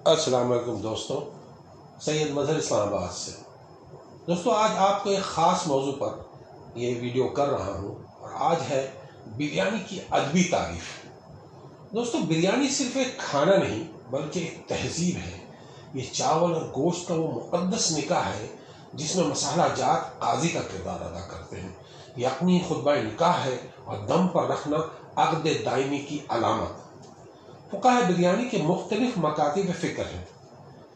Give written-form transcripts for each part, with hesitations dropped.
السلام علیکم دوستوں، سید مظہر اسلام آباد سے۔ دوستوں، آج آپ کو ایک خاص موضوع پر یہ ویڈیو کر رہا ہوں، اور آج ہے بریانی کی ادبی تعریف۔ دوستوں، بریانی صرف ایک کھانا نہیں بلکہ ایک تہذیب ہے۔ یہ چاول اور گوشت کا وہ مقدس نکاح ہے جس میں مسالہ جات قاضی کا کردار ادا کرتے ہیں۔ یقینی خطبہ نکاح ہے اور دم پر رکھنا عقد دائمی کی علامت۔ فقہ بریانی کے مختلف مکاتب فکر ہیں،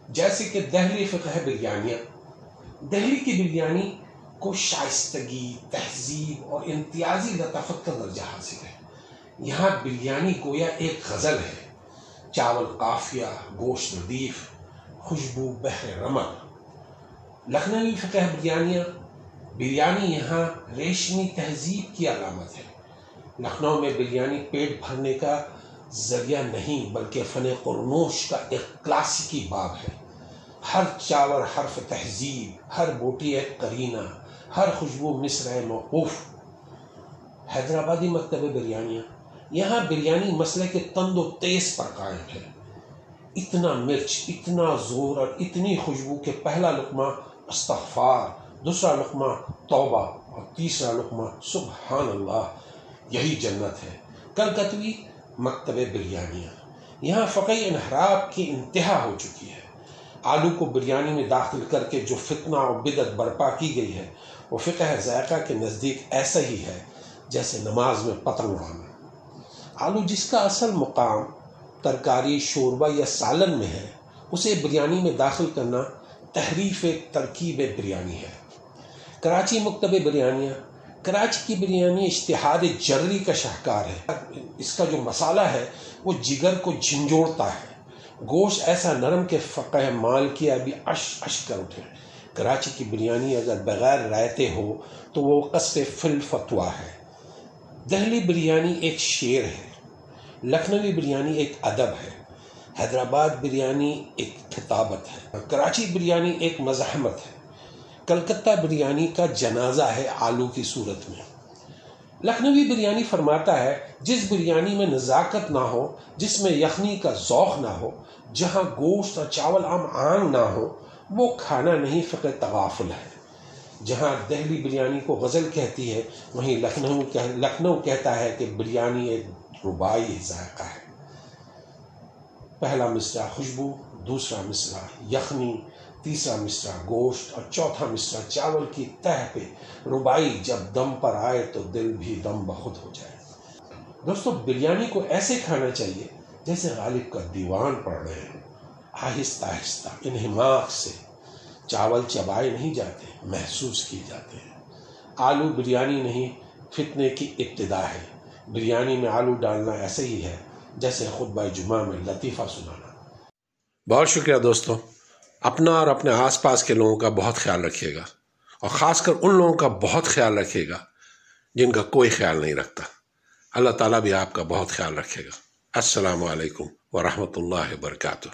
جیسے کہ دہلی فقہ بریانیہ۔ دہلی کی بریانی کو شائستگی، تہذیب اور امتیازی لطافت کا درجہ حاصل ہے۔ یہاں بریانی گویا ایک غزل ہے، چاول قافیہ، گوشت نظیف، خوشبو بحر رمل۔ لکھنوی فقہ بریانی یہاں ریشمی تہذیب کی علامت ہے۔ لکھنؤ میں بریانی پیٹ بھرنے کا ذریعہ نہیں بلکہ فن قرنوش کا ایک کلاسیکی باب ہے۔ ہر چاول حرف تہذیب، ہر بوٹی ایک قرینہ، ہر خوشبو مصرع موقوف۔ حیدرآبادی مکتب بریانیہ، یہاں بریانی مسئلے کے تند و تیز پر قائم ہے۔ اتنا مرچ، اتنا زور اور اتنی خوشبو کہ پہلا لقمہ استغفار، دوسرا لقمہ توبہ اور تیسرا لقمہ سبحان اللہ، یہی جنت ہے۔ کلکتوی مکتب بریانیہ، یہاں فقہی انحراف کی انتہا ہو چکی ہے۔ آلو کو بریانی میں داخل کر کے جو فتنہ اور بدعت برپا کی گئی ہے وہ فقہ ذائقہ کے نزدیک ایسا ہی ہے جیسے نماز میں پتنگ اڑانا۔ آلو جس کا اصل مقام ترکاری، شوربہ یا سالن میں ہے، اسے بریانی میں داخل کرنا تحریف ترکیب بریانی ہے۔ کراچی مکتب بریانیہ، کراچی کی بریانی اشتہاد جرری کا شاہکار ہے۔ اس کا جو مسالہ ہے وہ جگر کو جھنجھوڑتا ہے۔ گوشت ایسا نرم کہ فقہ مالکیہ بھی اش اش کر اٹھے۔ کراچی کی بریانی اگر بغیر رائتے ہو تو وہ قصف فی الفتویٰ ہے۔ دہلی بریانی ایک شعر ہے، لکھنوی بریانی ایک ادب ہے، حیدرآباد بریانی ایک خطابت ہے، کراچی بریانی ایک مزاحمت ہے، کلکتہ بریانی کا جنازہ ہے آلو کی صورت میں۔ لکھنوی بریانی فرماتا ہے جس بریانی میں نزاکت نہ ہو، جس میں یخنی کا ذوق نہ ہو، جہاں گوشت اور چاول آنگ نہ ہو، وہ کھانا نہیں فقہ تغافل ہے۔ جہاں دہلی بریانی کو غزل کہتی ہے، وہیں لکھنؤ کہتا ہے کہ بریانی ایک رباعی ذائقہ ہے۔ پہلا مصرع خوشبو، دوسرا مصرع یخنی، تیسرا مصرع گوشت اور چوتھا مصرع چاول کی تہ پہ رباعی جب دم پر آئے تو دل بھی دم بخود ہو جائے۔ دوستو، بریانی کو ایسے کھانا چاہیے جیسے غالب کا دیوان پڑھ رہے ہیں، آہستہ آہستہ، انہماک سے۔ چاول چبائے نہیں جاتے، محسوس کیے جاتے ہیں۔ آلو بریانی نہیں، فتنے کی ابتدا ہے۔ بریانی میں آلو ڈالنا ایسے ہی ہے جیسے خطبہ جمعہ میں لطیفہ سنانا۔ بہت شکریہ دوستو، اپنا اور اپنے آس پاس کے لوگوں کا بہت خیال رکھیے گا، اور خاص کر ان لوگوں کا بہت خیال رکھیے گا جن کا کوئی خیال نہیں رکھتا۔ اللہ تعالیٰ بھی آپ کا بہت خیال رکھے گا۔ السلام علیکم ورحمۃ اللہ وبرکاتہ۔